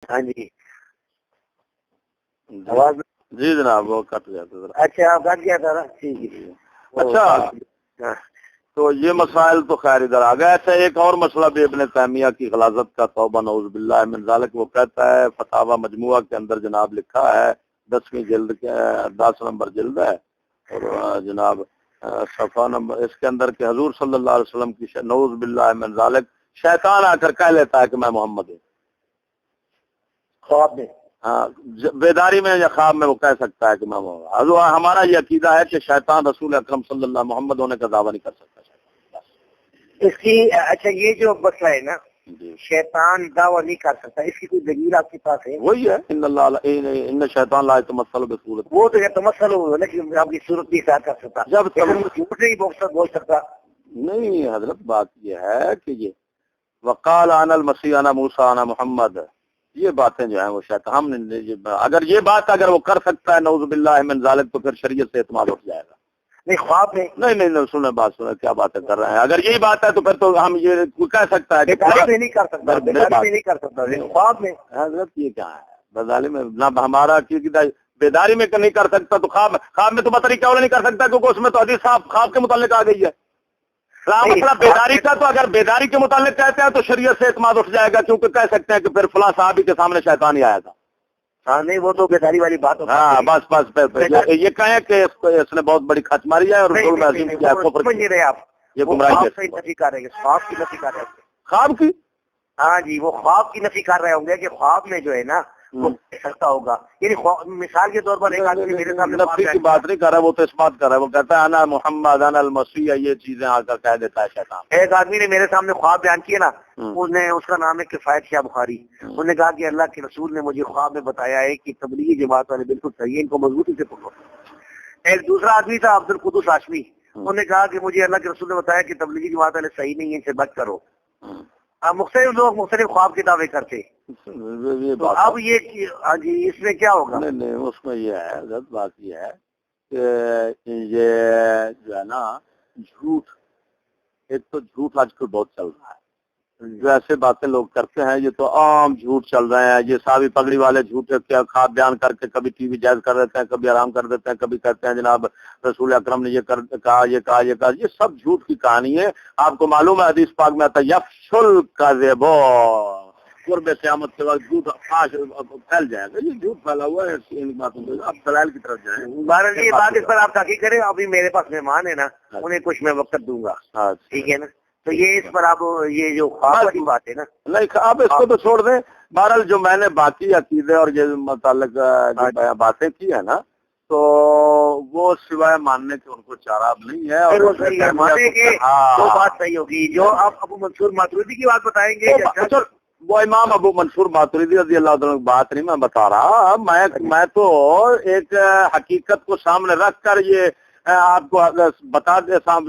ہاں جی آواز جی جناب وہ کٹ گیا تھا ذرا. اچھا آپ کٹ گیا تھا نا ٹھیک ہے. اچھا تو یہ مسائل تو خیر ادھر آ گیا. ایسا ایک اور مسئلہ بھی ابن تیمیہ کی غلاظت کا توبہ نعوذ باللہ من ذالک. وہ کہتا ہے فتاوی مجموعہ کے اندر جناب لکھا ہے 10ویں جلد کے 10 نمبر جلد ہے اور جناب صفحہ نمبر اس کے اندر کہ حضور صلی اللہ علیہ وسلم کی نعوذ باللہ من ذالک شیطان آ کر کہہ لیتا ہے کہ میں محمد ہوں خواب میں. ہاں بیداری میں یا خواب میں وہ کہہ سکتا ہے کہ میں حضور. ہمارا یہ عقیدہ ہے کہ شیطان رسول اکرم صلی اللہ محمد ہونے کا دعویٰ نہیں کر سکتا. اس کی اچھا یہ جو مسئلہ ہے نا جی شیطان دعویٰ نہیں کر سکتا اس کی کوئی دلیل آپ کے پاس ہے؟ وہی ہے ان شیطان لا یتمثل بصورت. وہ تو یہ تمثل ہو لیکن آپ کی صورت نہیں اختیار کر سکتا. جب جھوٹ نہیں بول سکتا. نہیں حضرت بات یہ ہے کہ یہ وقال انا المسیح انا موسیٰ انا محمد یہ باتیں جو ہیں وہ شیطان ہم نے اگر یہ بات اگر وہ کر سکتا ہے نعوذ باللہ من ذالک تو پھر شریعت سے اعتماد اٹھ جائے گا. نہیں خواب میں نہیں سنیں بات سنیں کیا باتیں کر رہے ہیں. اگر یہی بات ہے تو پھر تو ہم یہ کہہ سکتا ہے کہ نہیں کر سکتا. نہیں کر سکتا خواب میں. حضرت یہ کیا ہے بدالی میں نہ ہمارا بیداری میں نہیں کر سکتا تو خواب میں تو بطری کیا نہیں کر سکتا کیونکہ اس میں تو حدیث صاحب خواب کے متعلق آ گئی ہے. مطلب بیداری کا تو اگر بیداری کے متعلق کہتے ہیں تو شریعت سے اعتماد اٹھ جائے گا کیونکہ کہہ سکتے ہیں کہ پھر فلاں صحابی کے سامنے شیطان ہی آیا تھا. ہاں نہیں وہ تو بیداری والی بات ہوتی ہے. ہاں بس یہ کہیں کہ اس نے بہت بڑی خط ماری ہے اور آپ یہ گمراہی نفی کر رہے ہیں. خواب کی نفی کر رہے ہیں. خواب کی ہاں جی وہ خواب کی نفی کر رہے ہوں گے کہ خواب میں جو ہے نا وہ سکتا ہوگا. یعنی مثال کے طور پر ایک آدمی میرے سامنے نفی کی بات نہیں کر رہا وہ تو اس بات کر رہا ہے. وہ کہتا ہے انا محمد انا المسیح یہ چیزیں آ کر کہہ دیتا ہے شیطان. ایک آدمی نے میرے سامنے خواب بیان کیا نا اس کا نام ہے کفایت شاہ بخاری. انہوں نے کہا کہ اللہ کے رسول نے مجھے خواب میں بتایا ہے کہ تبلیغی جماعت والے بالکل صحیح ہے ان کو مضبوطی سے پکڑو. ایک دوسرا آدمی تھا عبد القدس ہاشمی. انہوں نے کہا کہ مجھے اللہ کے رسول نے بتایا کہ تبلیغی جماعت والے صحیح نہیں ہے ان سے بچ کرو. مختلف لوگ مختلف خواب کے دعوے کرتے. اب یہ ہاں جی اس میں کیا ہوگا؟ نہیں اس میں یہ ہے غلط بات یہ ہے کہ یہ جو ہے نا جھوٹ ایک تو جھوٹ آج کل بہت چل رہا ہے. جو ایسے باتیں لوگ کرتے ہیں یہ تو عام جھوٹ چل رہے ہیں. یہ سابی پگڑی والے جھوٹ کیا خواب بیان کر کے کبھی ٹی وی جائز کر دیتے ہیں کبھی آرام کر دیتے ہیں کبھی کہتے ہیں جناب رسول اکرم نے یہ کہا یہ سب جھوٹ کی کہانی ہے. آپ کو معلوم ہے حدیث پاک میں آتا ہے یفشل کذب قرب قیامت کے وقت جھوٹ پھیل جائے گا. یہ جھوٹ پھیلا ہوا ہے ان باتوں کو آپ دلائل کی طرف جائیں. یہ بات اس پر آپ تحقیق کریں. ابھی میرے پاس مہمان ہے نا انہیں کچھ میں وقت دوں گا ٹھیک ہے نا. تو یہ اس پر آپ یہ جو خواب والی بات ہے نا نہیں آپ اس کو تو چھوڑ دیں. بہرحال جو میں نے باقی عقیدے اور یہ متعلق باتیں کی ہے نا تو وہ سوائے ماننے کے ان کو چارہ اب نہیں ہے. اور وہ بات صحیح ہوگی جو آپ ابو منصور ماتریدی کی بات بتائیں گے. وہ امام ابو منصور ماتریدی رضی اللہ عنہ کی بات نہیں میں بتا رہا. میں تو ایک حقیقت کو سامنے رکھ کر یہ آپ کو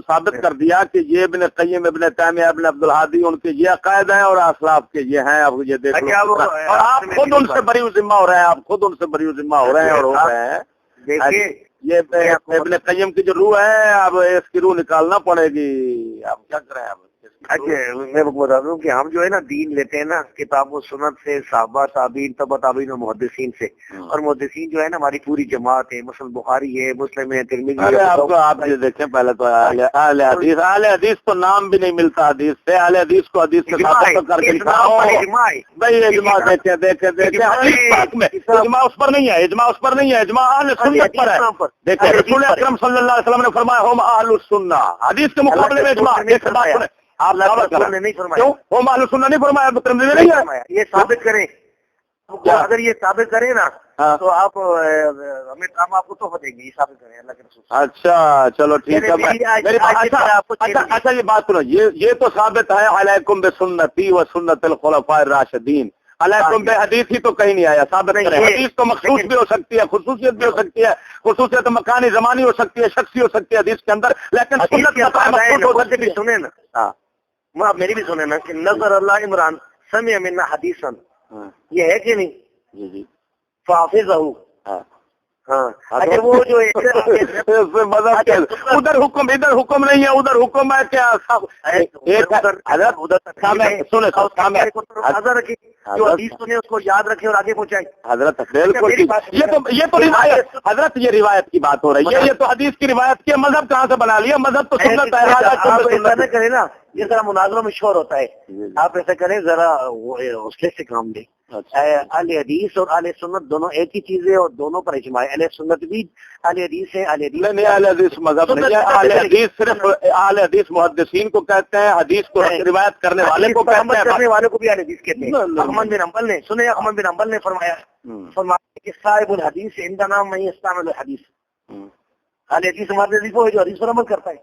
ثابت کر دیا کہ یہ ابن قیم ابن تیمیہ ابن عبد الہادی ان کے یہ عقائد ہیں اور اسلاف کے یہ ہیں. اب یہ دیکھ لو اور آپ خود ان سے بری ذمہ ہو رہے ہیں. آپ خود ان سے بری ذمہ ہو رہے ہیں اور ہو رہے ہیں. دیکھیے یہ ابن قیم کی جو روح ہے اب اس کی روح نکالنا پڑے گی. آپ کیا کریں اب اچھا میں بتا دوں کہ ہم جو ہے نا دین لیتے ہیں نا کتاب و سنت سے صحابہ تابعین تبع تابعین اور محدثین سے. اور محدثین جو ہے نا ہماری پوری جماعت ہے. مسلم بخاری ہے مسلم ہے ترمذی ہے. آپ یہ دیکھیں پہلے تو اہل حدیث تو نام بھی نہیں ملتا حدیث سے. اہل حدیث کو حدیث سے کر کے بھائی اجماع دیکھیں اجماع اس پر نہیں ہے. اجماع اس پر نہیں ہے. اجماع اہل سنت پر ہے. دیکھیں رسول اکرم صلی اللہ علیہ وسلم نے فرمایا ہم اہل السنہ. حدیث کے مقابلے میں اجماع آپ نے نہیں فرمایا. وہ معلوم سننا نہیں فرمایا نہیں ہے. یہ ثابت کریں اگر یہ ثابت کریں نا تو آپ ہمیں ہم آپ کو تحفہ دیں گے. یہ ثابت کریں اللہ کے رسول. اچھا چلو ٹھیک ہے. اچھا یہ بات سنو یہ تو ثابت ہے علیکم بسنتی و سنت الخلفاء الراشدین. علیکم بے حدیث ہی تو کہیں نہیں آیا. ثابت کریں. حدیث تو مخصوص بھی ہو سکتی ہے خصوصیت بھی ہو سکتی ہے. خصوصیت مکانی زمانی ہو سکتی ہے شخصی ہو سکتی ہے حدیث کے اندر. لیکن سنیں نا آپ میری بھی سنیں نا کہ نظر اللہ عمران سمع منا حدیثا یہ ہے کہ نہیں. جی فحافظہ ہاں اچھا وہ جو مذہب کیا ادھر حکم ادھر حکم نہیں ہے, ادھر حکم ہے کیا سب جو حدیث سنے اس کو یاد رکھے اور آگے پہنچائے. حضرت بالکل یہ تو روایت حضرت یہ روایت کی بات ہو رہی ہے, یہ تو حدیث کی روایت کی مذہب کہاں سے بنا لیا, مذہب تو سنت ہے. آپ ایسا نہ کریں نا, یہ ذرا مناظروں میں شور ہوتا ہے, آپ ایسا کریں ذرا حوصلے سے کام لیں. اہل حدیث اور اہل سنت دونوں ایک ہی چیز ہے اور دونوں پر اجماع ہے. اہل سنت بھی اہل حدیث ہے, اہل حدیث نہیں اہل حدیث مذہب نہیں ہے, اہل حدیث صرف اہل حدیث محدثین کو کہتے ہیں, حدیث کو روایت کرنے والے کو کہتے ہیں, کرنے والے کو بھی اہل حدیث کہتے ہیں. احمد بن حنبل نے سنے, احمد بن حنبل نے فرمایا کہ صاحب الحدیث عندنا من یستعمل الحدیث, اہل حدیث ہمارے حدیث وہ ہے جو حدیث پر عمل کرتا ہے.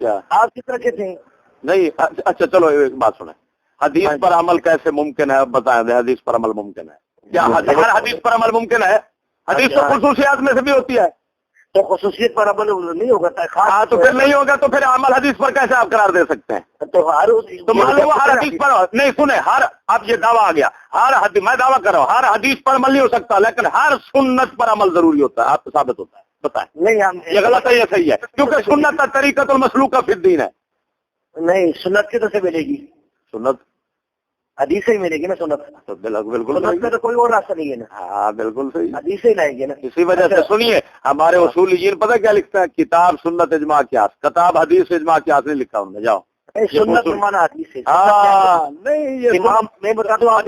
کیا آپ کس طرح کہتے ہیں؟ نہیں اچھا چلو ایک بات سنیں, حدیث پر عمل کیسے ممکن ہے بتائیں دیں. حدیث پر عمل ممکن ہے کیا؟ ہر حدیث پر عمل ممکن ہے؟ حدیث تو خصوصیات میں سے بھی ہوتی ہے. تو خصوصیت پر عمل نہیں ہوگا, ہاں تو پھر نہیں ہوگا تو پھر عمل حدیث پر کیسے آپ قرار دے سکتے ہیں؟ تو معلوم ہر حدیث پر نہیں, سنیں ہر اب یہ دعویٰ آ گیا, ہر حدیث میں دعویٰ کر رہا ہوں ہر حدیث پر عمل نہیں ہو سکتا, لیکن ہر سنت پر عمل ضروری ہوتا ہے. آپ کو ثابت ہوتا ہے, بتائیں. نہیں یہ غلط ہے یہ صحیح ہے؟ کیونکہ سنت کا طریقۃ المسلوک فی الدین ہے. نہیں سنت کی تو سے ملے گی, سنت حدیث سے ہی ملے گی نا. سنت بالکل سنت کا تو کوئی اور راستہ نہیں ہے نا. ہاں بالکل صحیح, حدیث سے ہی لائیں گے نا. اسی وجہ سے سنیے ہمارے اصولیین پتہ کیا لکھتا ہے, کتاب سنت اجماع قیاس, کتاب حدیث اجماع قیاس نہیں لکھا انہوں نے. جاؤ سنت مانا حدیث ہے. ہاں نہیں یہ میں بتا دوں آپ.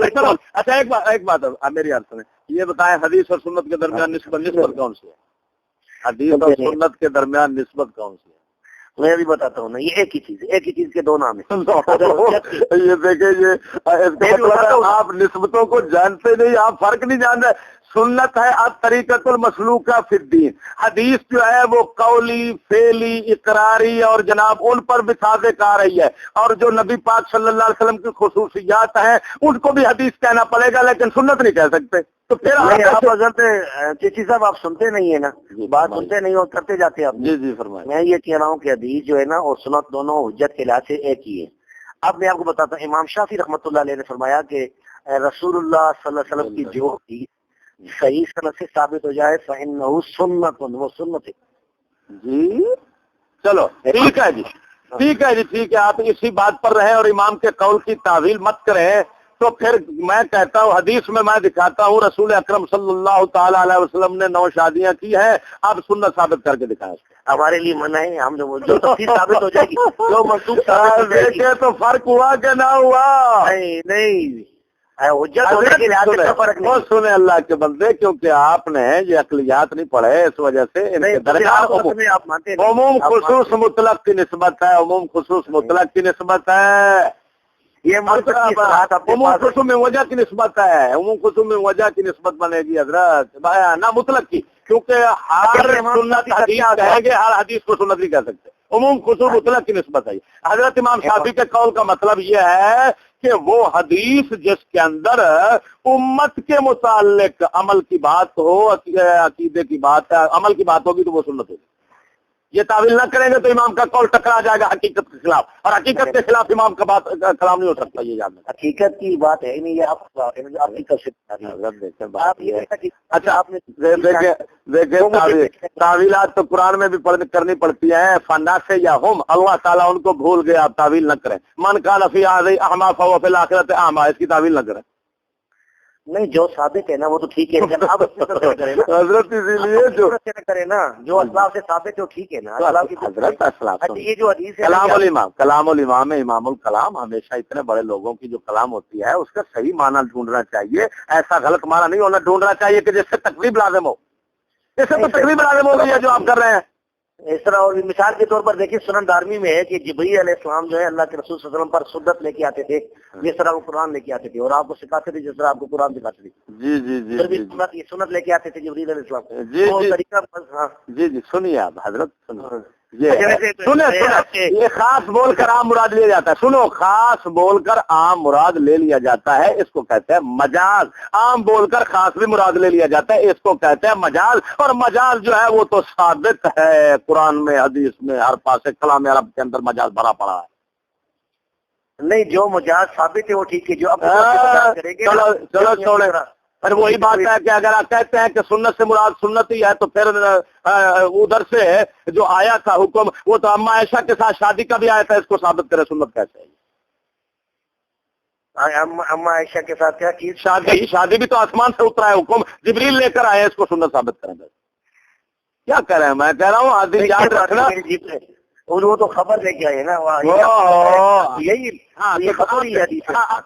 اچھا ایک بات میری یاد سنیں, یہ بتائیں حدیث اور سنت کے درمیان نسبت کون سی ہے؟ حدیث اور سنت کے درمیان نسبت کون سی ہے؟ میں بھی بتاتا ہوں نا, یہ ایک ہی چیز ہے, ایک ہی چیز کے دو نام ہیں. یہ دیکھیں یہ آپ نسبتوں کو جانتے نہیں, آپ فرق نہیں جان رہے. سنت ہے الطریقۃ المسلوکہ فی الدین, حدیث جو ہے وہ قولی فعلی اقراری اور جناب ان پر بھی صادق آ رہی ہے, اور جو نبی پاک صلی اللہ علیہ وسلم کی خصوصیات ہیں ان کو بھی حدیث کہنا پڑے گا, لیکن سنت نہیں کہہ سکتے. تو پھر آپ حضرت چشتی صاحب آپ سنتے نہیں ہیں نا, بات سنتے نہیں اور کرتے جاتے آپ. جی فرمائیں. میں یہ کہہ رہا ہوں کہ حدیث جو ہے نا اور سنت دونوں حجت کے لحاظ سے ایک ہی ہے. اب میں آپ کو بتاتا ہوں, امام شافعی رحمۃ اللہ علیہ نے فرمایا کہ رسول اللہ صلی اللہ علیہ وسلم کی جو حدیث صحیح سند سے ثابت ہو جائے فإنہ سنت, وہ سنت ہے. جی چلو ٹھیک ہے جی, ٹھیک ہے جی, ٹھیک ہے. آپ اسی بات پر رہیں اور امام کے قول کی تعویل مت کریں. تو پھر میں کہتا ہوں حدیث میں دکھاتا ہوں رسول اکرم صلی اللہ تعالی علیہ وسلم نے 9 شادیاں کی ہیں, آپ سنت ثابت کر کے دکھائیں. ہمارے لیے منع ہے, ہم جو تفصیل ثابت ہو جائے گی, جو منسوخ ثابت ہو جائے گی. تو فرق ہوا کہ نہ ہوا؟ نہیں حجت ہونے کے لحاظ سے فرق نہیں. سنیں اللہ کے بندے, کیونکہ آپ نے یہ عقلیات نہیں پڑھے, اس وجہ سے عموم خصوص مطلق کی نسبت ہے, عموم خصوص مطلق کی نسبت ہے. یہ عموم خصوص میں وجہ کی نسبت ہے, عموم خصوص میں وجہ کی نسبت بنے گی حضرت, نہ مطلق کی, کیونکہ ہر سنت حدیث کہیں گے, ہر حدیث کو سنت نہیں کہہ سکتے. عموم خصوص مطلق کی نسبت ہے. حضرت امام شافعی کے قول کا مطلب یہ ہے کہ وہ حدیث جس کے اندر امت کے متعلق عمل کی بات ہو, عقیدے کی بات ہے, عمل کی بات ہوگی تو وہ سنت ہوگی. یہ تعویل نہ کریں گے تو امام کا قول ٹکرا جائے گا حقیقت کے خلاف, اور حقیقت کے خلاف امام کا بات کلام نہیں ہو سکتا. یہ یاد رکھیں, حقیقت کی بات ہے نہیں, اچھا دیکھیں تعویلات تو قرآن میں بھی کرنی پڑتی ہیں. فنا سے یا ہم, اللہ تعالیٰ ان کو بھول گئے, آپ تعویل نہ کریں. من کان فی هذه اعمى فهو في الاخرة اعمى, اس کی تعویل نہ کریں. نہیں جو ثابت ہے نا وہ تو ٹھیک ہے, حضرت اسی لیے جو کرے نا جو اسلام سے ثابت ہے وہ ٹھیک ہے نا. حضرت یہ جو حدیث ہے کلام الامام امام الکلام, ہمیشہ اتنے بڑے لوگوں کی جو کلام ہوتی ہے اس کا صحیح معنی ڈھونڈنا چاہیے. ایسا غلط معنی نہیں ہونا, ڈھونڈنا چاہیے کہ جس سے تکلیف لازم ہو. اس سے تو تکلیف لازم ہو گئی ہے جو آپ کر رہے ہیں. اس طرح, اور مثال کے طور پر دیکھیے سنن دارمی میں ہے کہ جبرائیل علیہ السلام جو ہے اللہ کے رسول صلی اللہ علیہ وسلم پر سنت لے کے آتے تھے, جس طرح وہ قرآن لے کے آتے تھے, اور آپ کو سکھاتے تھے جس طرح آپ کو قرآن سکھاتے تھے. جی جی جی سنت لے کے آتے تھے جبرائیل علیہ السلام. جی جی سنیے آپ حضرت, یہ خاص بول کر عام مراد لیا جاتا ہے. سنو, خاص بول کر عام مراد لے لیا جاتا ہے, اس کو کہتے ہیں مجاز. عام بول کر خاص بھی مراد لے لیا جاتا ہے, اس کو کہتے ہیں مجاز. اور مجاز جو ہے وہ تو ثابت ہے قرآن میں, حدیث میں, ہر پاس کلام عرب کے اندر مجاز بھرا پڑا ہے. نہیں جو مجاز ثابت ہے وہ ٹھیک ہے, جو اب چلو چھوڑیں, پر وہی بات ہے کہ اگر آپ کہتے ہیں کہ سنت سے مراد سنت ہی ہے تو پھر ادھر سے جو آیا تھا حکم وہ تو اما عائشہ کے ساتھ شادی کا بھی آیا تھا، اس کو ثابت کرے سنت کیسے ہے؟ اما عائشہ کے ساتھ کیا چیز؟ شادی بھی تو آسمان سے اترا ہے حکم، جبریل لے کر آئے، اس کو سنت ثابت کریں گے کیا کہہ رہے ہیں؟ میں کہہ رہا ہوں حدیث یاد رکھنا، وہ تو خبر لے کے آئے نا یہی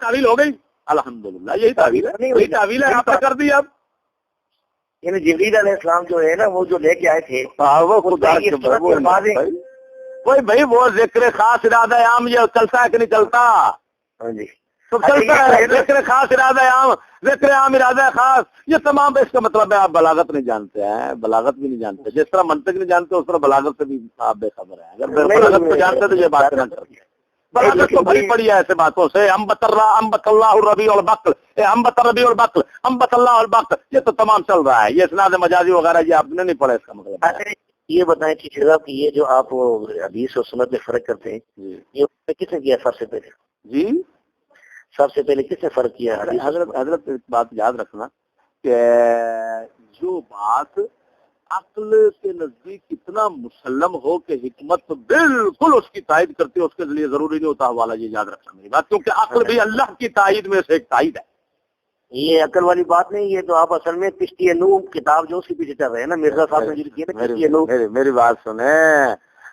تعویل ہو گئی الحمدللہ، یہی تعویل ہے، یہی تعویل ہے، آپ نے کر دی اب. یعنی جبریل علیہ السلام جو ہے نا وہ جو لے کے آئے تھے وہ خدا بھائی وہ ذکر خاص ارادہ عام یہ چلتا ہے کہ نہیں چلتا؟ ہاں جی تو چلتا ہے ذکر خاص ارادہ عام، ذکر عام ارادہ خاص، یہ تمام اس کا مطلب ہے آپ بلاغت نہیں جانتے ہیں، بلاغت بھی نہیں جانتے، جس طرح منطق نہیں جانتے اس طرح بلاغت سے بھی آپ بے خبر ہیں. اگر بلاغت کو جانتے تو یہ بات نہ کرتے. بلاغت تو بھری پڑی ہے ایسے باتوں سے، امبت اللہ الربیع البقل، امبت الربیع البقل، امبت اللہ البقل، یہ تو تمام چل رہا ہے. یہ اسناد مجازی وغیرہ یہ آپ نے نہیں پڑھا، اس کا مطلب یہ بتائیں کہ صاحب کہ یہ جو آپ حدیث اور سنت میں فرق کرتے ہیں یہ کس نے کیا سب سے پہلے؟ جی سب سے پہلے کس نے فرق کیا؟ حضرت بات یاد رکھنا کہ جو بات عقل کے نزدیک اتنا مسلم ہو کہ حکمت بالکل اس کی تائید کرتی ہے، اس کے لیے ضروری نہیں ہوتا حوالہ. یہ یاد رکھنا میری بات، کیونکہ عقل بھی اللہ کی تائید میں سے ایک تائید ہے. یہ عقل والی بات نہیں، یہ تو آپ اصل میں کشتی نوح کتاب جو اس کے پیچھے چل رہے ہیں نا، مرزا صاحب نے جو لکھی ہے نا کشتی نوح.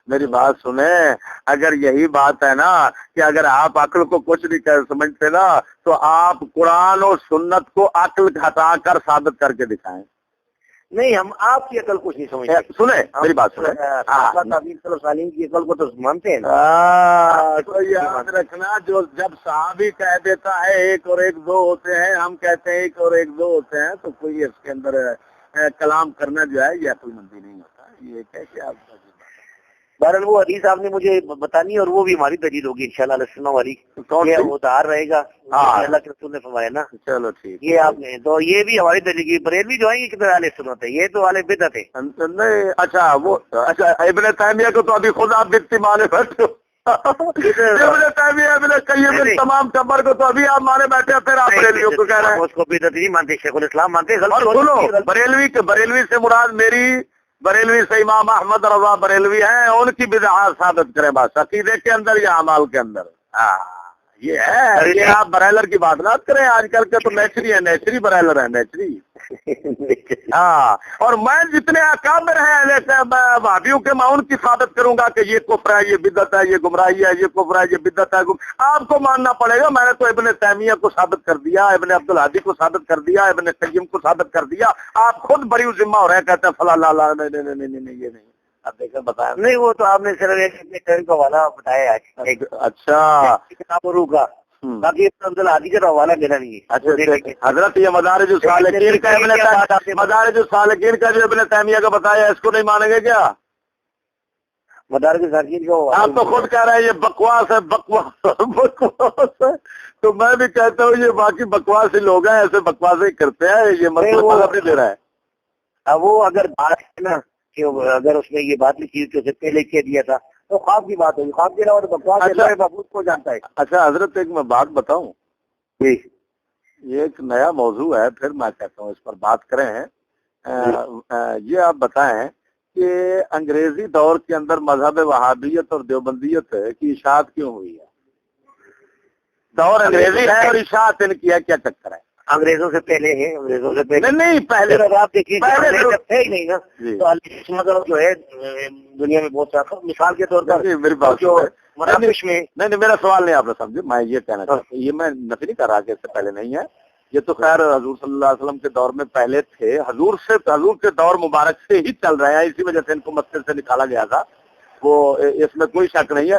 میری بات سنیں، اگر یہی بات ہے نا کہ اگر آپ عقل کو کچھ نہیں سمجھتے نا تو آپ قرآن اور سنت کو عقل ہٹا کر ثابت کر کے دکھائیں. نہیں ہم آپ کی عقل کچھ نہیں سمجھتے. سنیں میری بات سنیں، تعلیم کی عقل کو تو مانتے ہیں. تو یاد رکھنا جو جب صحابی کہہ دیتا ہے ایک اور ایک دو ہوتے ہیں، ہم کہتے ہیں ایک اور ایک دو ہوتے ہیں، تو کوئی اس کے اندر کلام کرنا جو ہے یہ عقل مندی نہیں ہوتا. یہ کیسے آپ بہرحال وہ حدیث آپ نے مجھے بتانی اور وہ بھی ہماری دلیل ہوگی انشاءاللہ علیہ السنہ والی، وہ دار رہے گا اللہ کے رسول نے فرمایا نا. چلو ٹھیک، یہ آپ نے تو یہ بھی ہماری دلیل کی. بریلوی جو ہیں یہ کتنے علیہ سنت ہے، یہ تو والے بدعت ہے. نہیں اچھا وہ اچھا ابن تیمیہ کو تو ابھی خود آپ دکھتی مانے بیٹھے ہو. ابن تیمیہ ابن قیم تمام قبر کو تو ابھی آپ مانے بیٹھے ہیں، پھر آپ بریلویوں کو کہہ رہے ہیں. اس کو بدعت نہیں مانتے، شیخ الاسلام مانتے. اور سنو بریلوی سے مراد میری بریلوی سے امام احمد رضا بریلوی ہیں، ان کی بدعات ثابت کریں بس عقیدے کے اندر یا اعمال کے اندر. یہ ہے، یہ آپ برائلر کی بات نہ کریں، آج کل کے تو نیچری ہے، نیچری برائلر ہے، نیچری. ہاں اور میں جتنے اکابر ہیں بھابھیوں کے میں ان کی ثابت کروں گا کہ یہ کفر ہے، یہ بدعت ہے، یہ گمراہی ہے، یہ کفر ہے، یہ بدعت ہے. آپ کو ماننا پڑے گا. میں نے تو ابن تیمیہ کو ثابت کر دیا، ابن عبدالہادی کو ثابت کر دیا، ابن قیم کو ثابت کر دیا. آپ خود بری ذمہ ہو رہے ہیں، کہتے ہیں فلاں نہیں یہ نہیں. اب دیکھیں بتایا نہیں، وہ تو آپ نے صرف ایک کا حوالہ بتایا ہے. اچھا کتاب کا باقی عبدالہادی کا حوالہ دینا نہیں ہے. اچھا حضرت یہ مدارج السالکین کا مدارج السالکین کا جو ابن تیمیہ کا بتایا اس کو نہیں مانیں گے کیا؟ مدارج السالکین کو آپ تو خود کہہ رہے ہیں یہ بکواس ہے، بکواس ہے. تو میں بھی کہتا ہوں یہ باقی بکواسی لوگ ہیں، ایسے بکواسیں کرتے ہیں، یہ مطلب نہیں دے رہا ہے. اب وہ اگر بات ہے نا کہ اگر اس میں یہ بات لکھی کہ اسے پہلے کہہ دیا تھا تو خواب کی بات ہوگی. خواب کے علاوہ تو بکواس محفوظ کو جانتا ہے. اچھا حضرت ایک میں بات بتاؤں، جی یہ ایک نیا موضوع ہے، پھر میں کہتا ہوں اس پر بات کریں. یہ آپ بتائیں کہ انگریزی دور کے اندر مذہب وہابیت اور دیوبندیت کی اشاعت کیوں ہوئی ہے؟ دور انگریزی ہے اور اشاعت ان کی ہے، کیا چکر ہے؟ انگریزوں سے پہلے ہے، انگریزوں سے پہلے نہیں پہلے آپ دیکھیے ہے ہی نہیں نا. تو مطلب جو ہے دنیا میں بہت سارا مثال کے طور پر میری بات جو مراکش میں نہیں میرا سوال نہیں آپ نے سمجھے. میں یہ کہنا چاہتا ہوں، یہ میں نفی نہیں کر رہا کہ اس سے پہلے نہیں ہے، یہ تو خیر حضور صلی اللہ علیہ وسلم کے دور میں پہلے تھے، حضور کے دور مبارک سے ہی چل رہے ہیں، اسی وجہ سے ان کو مسجد سے نکالا گیا تھا. وہ اس میں کوئی شک نہیں ہے.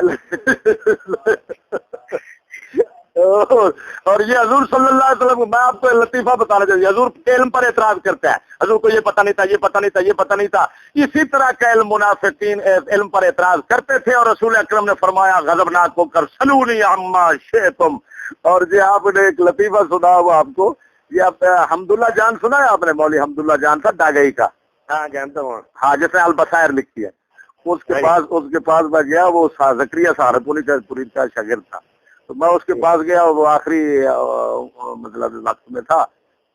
اور یہ حضور صلی اللہ علیہ وسلم، میں آپ کو لطیفہ بتانا چاہیے، حضور کے علم پر اعتراض کرتا ہے، حضور کو یہ پتہ نہیں تھا، یہ پتہ نہیں تھا، یہ پتہ نہیں تھا. اسی طرح کا علم منافقین علم پر اعتراض کرتے تھے، اور رسول اکرم نے فرمایا غضبناک ہو کر سلونی عما شئتم. اور یہ آپ نے ایک لطیفہ سنا ہوا آپ کو، یہ آپ حمداللہ جان سنا ہے آپ نے؟ مولوی حمداللہ جان تھا ڈاگئی کا. ہاں جانتا ہوں. ہاں جس نے البصائر لکھی ہے. اس کے پاس میں گیا، وہ زکریا سہارنپوری کا شاگرد تھا. تو میں اس کے پاس گیا، وہ آخری مطلب وقت میں تھا.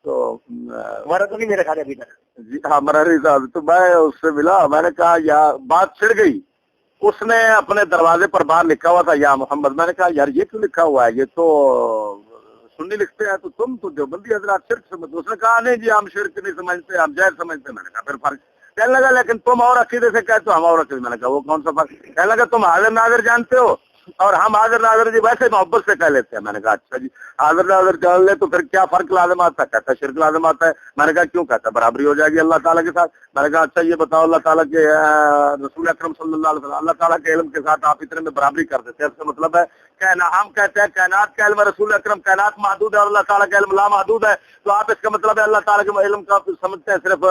تو ہمارا تو نہیں میرا خیال ہے ابھی تک. جی ہاں مراری صاحب, تو میں اس سے ملا, میں نے کہا یا بات چھڑ گئی. اس نے اپنے دروازے پر باہر لکھا ہوا تھا یا محمد. میں نے کہا یار یہ کیوں لکھا ہوا ہے, یہ تو سنی لکھتے ہیں, تو تم تو دیوبندی حضرات شرک سمجھتے. اس نے کہا نہیں جی ہم شرک نہیں سمجھتے, ہم جائز سمجھتے. میں نے کہا پھر فرق. کہنے لگا لیکن تم اور عقیدے سے کہتے ہو, ہم اور عقیدے. میں نے کہا وہ کون سا فرق. کہنے لگا تم حاضر ناظر جانتے ہو اور ہم حاضر ناظر جی ویسے محبت سے کہہ لیتے ہیں. میں نے کہا اچھا جی حاضر ناظر جان لے تو پھر کیا فرق لازم آتا ہے. کہتا ہے شرک لازم آتا ہے. میں نے کہا کیوں. کہتا ہے برابری ہو جائے گی اللہ تعالیٰ کے ساتھ. میں نے کہا اچھا یہ بتاؤ اللہ تعالیٰ کے رسول اکرم صلی اللہ علیہ وسلم اللہ تعالیٰ کے علم کے ساتھ آپ اتنے میں برابری کر دیتے ہیں. اس کا مطلب ہے ہم کہتے ہیں کائنات کا علم رسول اکرم کائنات محدود ہے اور اللہ تعالیٰ کا علم لا محدود ہے, تو آپ اس کا مطلب ہے اللہ تعالیٰ کے علم کا سمجھتے ہیں صرف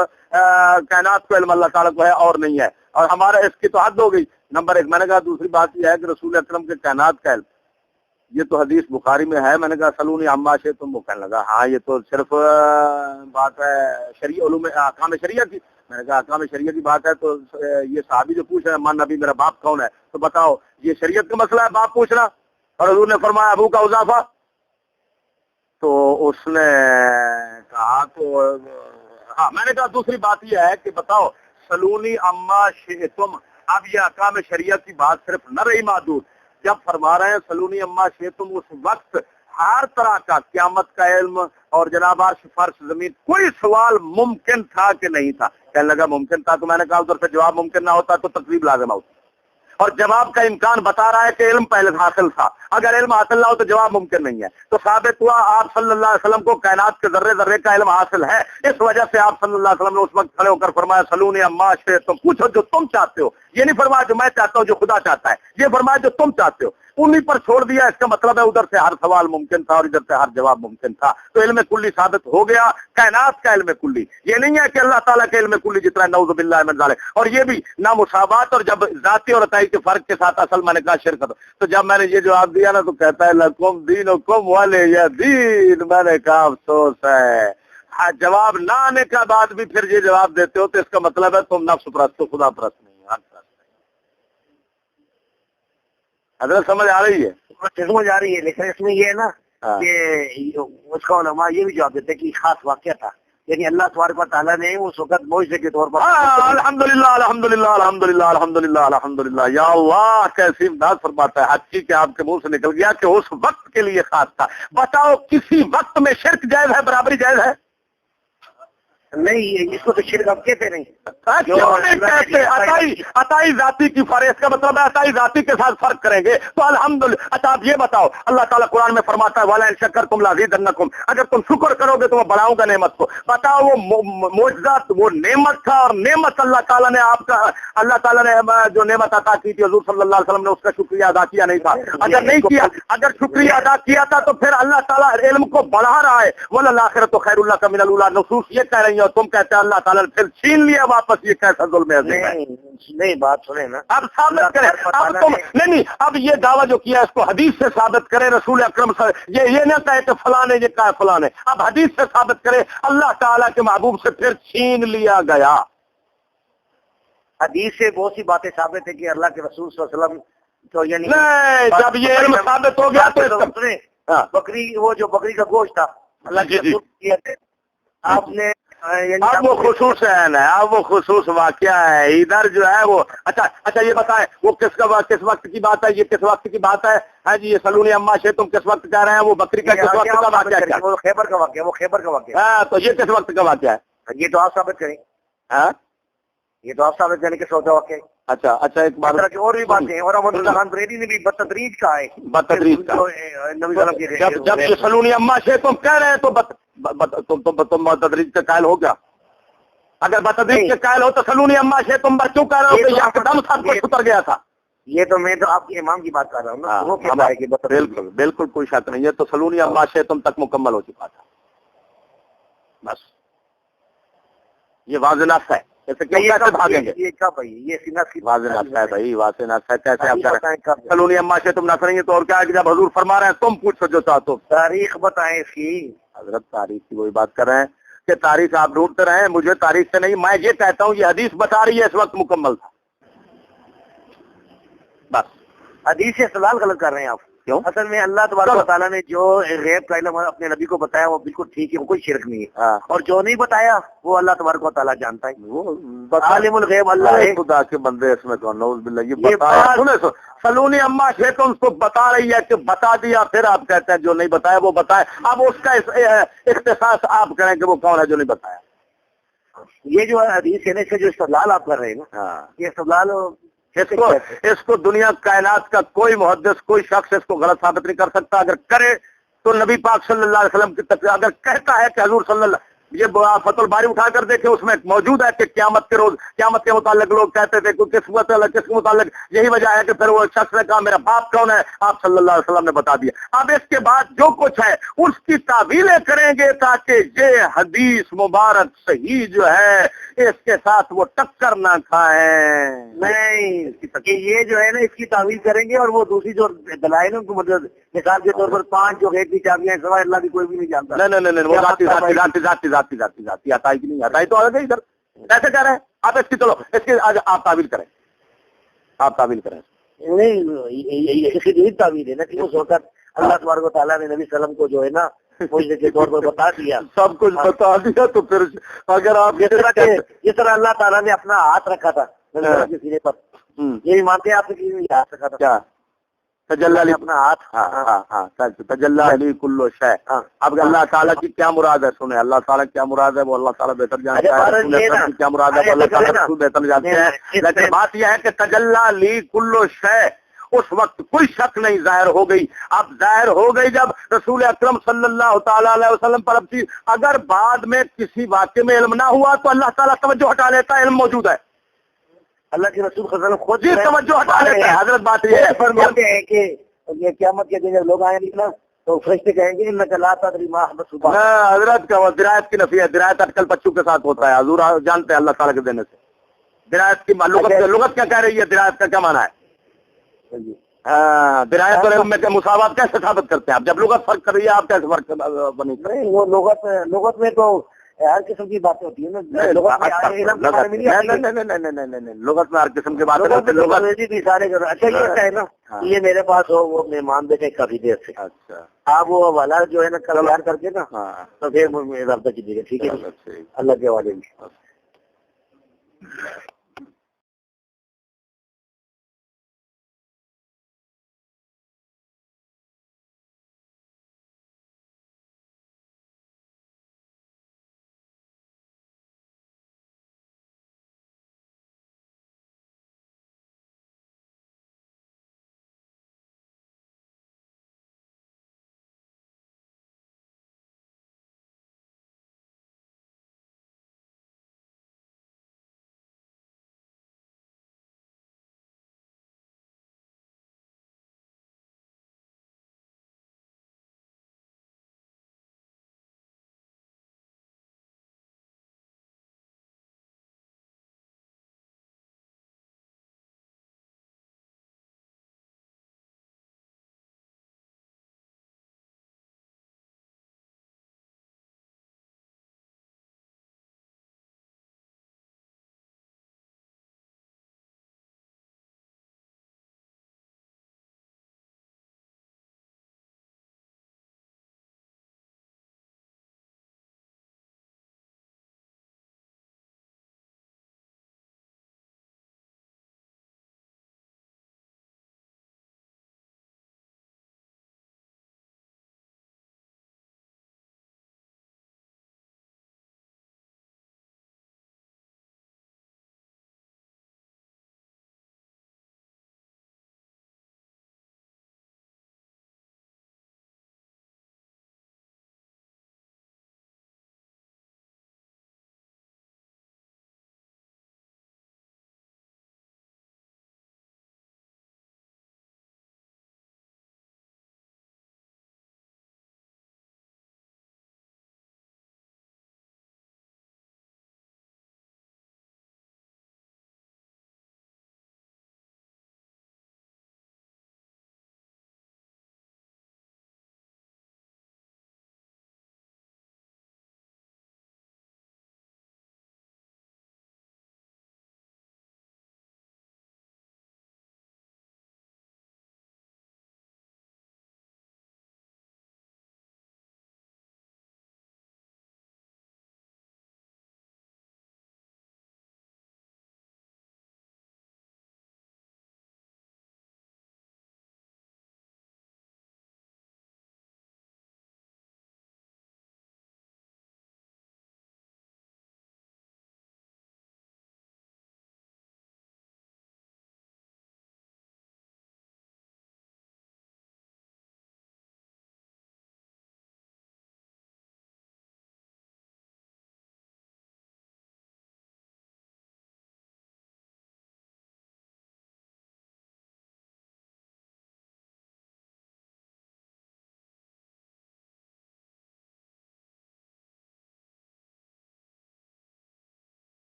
کائنات کو علم اللہ تعالیٰ کو ہے اور نہیں ہے, اور ہمارا اس کی تو حد ہو گئی. نمبر ایک. میں نے کہا دوسری بات یہ ہے کہ رسول اکرم کے کائنات کا علم یہ تو حدیث بخاری میں ہے. میں نے کہا سلونی عما شئتم. وہ کہنے لگا ہاں یہ تو صرف بات ہے شریع علوم احکام شریعہ کی. میں نے کہا احکام شریعہ کی بات ہے تو یہ صحابی جو پوچھ رہے ہیں مان نبی میرا باپ کون ہے, تو بتاؤ یہ شریعت کا مسئلہ ہے باپ پوچھنا, اور حضور نے فرمایا ابو کا اضافہ. تو اس نے کہا تو ہاں. میں نے کہا دوسری بات یہ ہے کہ بتاؤ سلونی عما شئتم, اب یہ احکام شریعت کی بات صرف نہ رہی محدود. جب فرما رہے ہیں سلونی عما شئتم, اس وقت ہر طرح کا قیامت کا علم اور جناب عرش فرش زمین کوئی سوال ممکن تھا کہ نہیں تھا. کہنے لگا ممکن تھا. تو میں نے کہا ادھر سے جواب ممکن نہ ہوتا تو تقریب لازم ہوتی, اور جواب کا امکان بتا رہا ہے کہ علم پہلے حاصل تھا. اگر علم حاصل نہ ہو تو جواب ممکن نہیں ہے. تو ثابت ہوا آپ صلی اللہ علیہ وسلم کو کائنات کے ذرے ذرے کا علم حاصل ہے. اس وجہ سے آپ صلی اللہ علیہ وسلم نے اس وقت کھڑے ہو کر فرمایا سلونی عما شئتم, پوچھو جو تم چاہتے ہو. یہ نہیں فرمایا جو میں چاہتا ہوں جو خدا چاہتا ہے, یہ فرمایا جو تم چاہتے ہو. انہی پر چھوڑ دیا. اس کا مطلب ہے ادھر سے ہر سوال ممکن تھا اور ادھر سے ہر جواب ممکن تھا. تو علم کلی ثابت ہو گیا, کائنات کا علم کلی. یہ نہیں ہے کہ اللہ تعالیٰ کے علم کلی جتنا نعوذ باللہ من ذالک. اور یہ بھی نامساوات, اور جب ذاتی اور عطائی کے فرق کے ساتھ اصل میں نے کہا شرک. تو جب میں نے یہ جواب دیا نا تو کہتا ہے لکم دینکم ولی دین. میں نے کہا افسوس ہے جواب نہ آنے کا بعد بھی پھر یہ جواب دیتے ہو, تو اس کا مطلب ہے تم نفس پرست ہو, خدا پرست نہیں. حضرت سمجھ آ رہی ہے؟ سمجھ آ رہی ہے, لیکن اس میں یہ ہے نا کہ اس کا علماء یہ بھی جواب دیتے ہیں کہ خاص واقعہ تھا, یعنی اللہ تبارک و تعالیٰ نے اس وقت معجزے کے طور پر. الحمدللہ الحمدللہ الحمدللہ الحمدللہ الحمدللہ. یا اللہ کیسی امداد فرماتا ہے. حقیقی کہ آپ کے منہ سے نکل گیا کہ اس وقت کے لیے خاص تھا. بتاؤ کسی وقت میں شرک جائز ہے, برابری جائز ہے؟ نہیں, اس کو تو شرک آپ کہتے نہیں. عطائی ذاتی کی فرق, اس کا مطلب ہے عطائی ذاتی کے ساتھ فرق کریں گے تو الحمدللہ. اچھا آپ یہ بتاؤ, اللہ تعالیٰ قرآن میں فرماتا ہے وَلَئِن شَكَرْتُمْ لَأَزِيدَنَّكُمْ, اگر تم شکر کرو گے تو میں بڑھاؤں گا نعمت کو. بتاؤ وہ معجزات وہ نعمت تھا, اور نعمت اللہ تعالیٰ نے آپ کا اللہ تعالیٰ نے جو نعمت عطا کی تھی حضور صلی اللہ علیہ وسلم نے اس کا شکریہ ادا کیا نہیں تھا. اگر نہیں کیا, اگر شکریہ ادا کیا تھا تو پھر اللہ تعالیٰ علم کو بڑھا رہا ہے. وَلَلْآخِرَةُ خَيْرٌ لَكَ مِنَ الْأُولَىٰ. نصوص یہ کہہ رہی ہیں اور تم کہتے ہیں اللہ تعالیٰ نے پھر چھین لیا واپس. یہ کیسا ظلم ہے؟ نہیں بات سنیں نا, اب ثابت کریں. اب تم نہیں, اب یہ دعویٰ جو کیا اس کو حدیث سے ثابت کرے. رسول اکرم یہ نہ کہے کہ فلاں نے یہ کہا فلاں نے, اب حدیث سے ثابت کرے اللہ تعالیٰ کے محبوب سے پھر چھین لیا گیا. حدیث سے بہت سی باتیں ثابت ہے کہ اللہ کے رسول صلی اللہ علیہ وسلم تو یعنی جب یہ علم ثابت ہو گیا تو بکری, وہ جو بکری کا گوشت تھا اللہ کے آپ نے, اب وہ خصوص ہے نا, اب وہ خصوص واقعہ ہے ادھر جو ہے وہ. اچھا یہ بتائیں وہ کس وقت کی بات ہے, یہ کس وقت کی بات ہے؟ ہاں جی, یہ سلونی عما شئتم کس وقت کہہ رہے ہیں؟ وہ بکری کا کس وقت کا واقعہ ہے؟ وہ خیبر کا واقعہ, وہ خیبر کا واقعہ. ہاں, تو یہ کس وقت کا واقعہ ہے؟ یہ تو آپ ثابت کریں. ہاں, یہ تو آپ ثابت کریں کہ سودا واقعہ. اچھا ایک بات اور بھی باتیں ہیں, اور احمد خان بریلی نے بھی بتدریج کہا ہے. بتدریج جب یہ سلونی عما شئتم کہہ رہے ہیں تو تم تدریج کا قائل ہو گیا. اگر بتدریج کے قائل ہو تو سلونی عما شئتم پر کیوں کہہ رہے ہو کہ یکدم سب کچھ اتر گیا تھا؟ یہ تو میں تو آپ کے امام کی بات کر رہا ہوں نا, وہ کہتا ہے کہ بالکل کوئی شک نہیں ہے. تو سلونی عما شئتم تک مکمل ہو چکا تھا. بس یہ واضح نص ہے. کیسے بھاگیں گے؟ واضح نص ہے بھائی, واضح نص ہے. کیسے آپ کریں سلونی عما شئتم نہ کریں گے تو اور کیا ہے کہ جب حضور فرما رہے ہیں تم پوچھو جو چاہتے ہو. تاریخ بتائیں اس کی. حضرت تاریخ کی وہی بات کر رہے ہیں کہ تاریخ آپ ڈھونڈتے رہے, مجھے تاریخ سے نہیں, میں یہ کہتا ہوں یہ حدیث بتا رہی ہے اس وقت مکمل تھا. بس حدیث سے استدلال غلط کر رہے ہیں آپ. کیوں؟ اصل میں اللہ تبارک و تعالیٰ نے جو غیب کا علم اپنے نبی کو بتایا وہ بالکل ٹھیک ہے، وہ کوئی شرک نہیں ہے، اور جو نہیں بتایا وہ اللہ تبارک و تعالیٰ جانتا ہے، وہ عالم الغیب اللہ ہے۔ خدا کے بندے اس میں کون نعوذ باللہ یہ بتایا سلونی اما ہے تو اس کو بتا رہی ہے کہ بتا دیا، پھر آپ کہتے ہیں جو نہیں بتایا وہ بتائے۔ اب اس کا اختصاص آپ کریں کہ وہ کون ہے جو نہیں بتایا۔ یہ جو حدیث ہے نا، اس سے جو استدلال آپ کر رہے ہیں نا، یہ استدلال اس کو دنیا کائنات کا کوئی محدث کوئی شخص اس کو غلط ثابت نہیں کر سکتا۔ اگر کرے تو نبی پاک صلی اللہ علیہ وسلم کی تقریر، اگر کہتا ہے کہ حضور صلی اللہ، یہ فتح الباری اٹھا کر دیکھیں، اس میں موجود ہے کہ قیامت کے روز قیامت کے متعلق لوگ کہتے تھے کہ کس کے متعلق، یہی وجہ ہے کہ پھر وہ شخص نے کہا میرا باپ کون ہے، آپ صلی اللہ علیہ وسلم نے بتا دیا۔ اب اس کے بعد جو کچھ ہے اس کی تعویلیں کریں گے تاکہ یہ حدیث مبارک صحیح جو ہے اس کے ساتھ وہ ٹکر نہ کھائیں۔ نہیں کہ یہ جو ہے نا اس کی تعویل کریں گے، اور وہ دوسری جو دلائل ہیں ان کو مطلب مثال کے طور پر 5 جو غیب کی چابیاں سوائے اللہ کی کوئی بھی نہیں جانتا۔ نہیں وہ ذاتی عطائی کی نہیں، عطائی تو آ گئی ادھر، کیسے کہہ رہے ہیں آپ اس کی؟ چلو اس کی آج آپ تعویل کریں، آپ تعویل کریں۔ نہیں اس کی یہی تعویل ہے نا کہ اس وقت اللہ تبارک و تعالیٰ نے نبی صلی اللہ علیہ وسلم کو جو ہے نا معجزے کے طور پر بتا دیا، سب کچھ بتا دیا، تو پھر اگر آپ جس طرح اللہ تعالیٰ نے اپنا ہاتھ رکھا تھا نبی صلی اللہ علیہ وسلم کے سینے پر، یہی مانتے ہیں آپ نے کہ ہاتھ رکھا تھا؟ کیا تجلی علی اپنا ہاتھ؟ تجلی علی کل شے۔ اب اللہ تعالیٰ کی کیا مراد ہے سنیں، اللہ تعالیٰ کیا مراد ہے وہ اللہ تعالیٰ بہتر جانتا ہے، رسول اکرم کی کیا مراد ہے وہ اللہ تعالیٰ بہتر جانتے ہیں۔ لیکن بات یہ ہے کہ تجلی علی کل شے اس وقت کوئی شک نہیں ظاہر ہو گئی، اب ظاہر ہو گئی جب رسول اکرم صلی اللہ تعالی علیہ وسلم پر اب چیز، اگر بعد میں کسی واقعے میں علم نہ ہوا تو اللہ تعالیٰ توجہ ہٹا لیتا ہے، علم موجود ہے، اللہ کے رسول صلی اللہ علیہ وسلم خود توجہ ہٹا لیتا ہے۔ حضرت بات یہ فرماتے ہیں کہ یہ قیامت کے دن جب لوگ آئیں گے نا تو فرشتے کہیں گے انک لا تدری ما احدث بعد۔ حضرت کا درایت کی نفی ہے، درایت اٹکل بچوں کے ساتھ ہوتا ہے، حضور جانتے ہیں اللہ تعالیٰ کے دینے سے۔ درایت کی لغت کیا کہہ رہی ہے، درایت کا کیا معنی ہے؟ درایت اور علم میں مساوات کیسے ثابت کرتے ہیں آپ؟ جب لغت فرق کر رہی ہے آپ کیسے فرق بنی؟ نہیں وہ لغت میں تو ہر قسم کی باتیں ہوتی ہیں نا، لغت میں ہر قسم کی باتیں، اچھا یہ ہے نا یہ میرے پاس ہو وہ مہمان بیٹھے کافی دیر سے، اچھا آپ وہ حوالہ جو ہے نا کلیان کر کے نا تو پھر رابطہ کیجیے گا، ٹھیک ہے؟ اللہ کے حوالے میں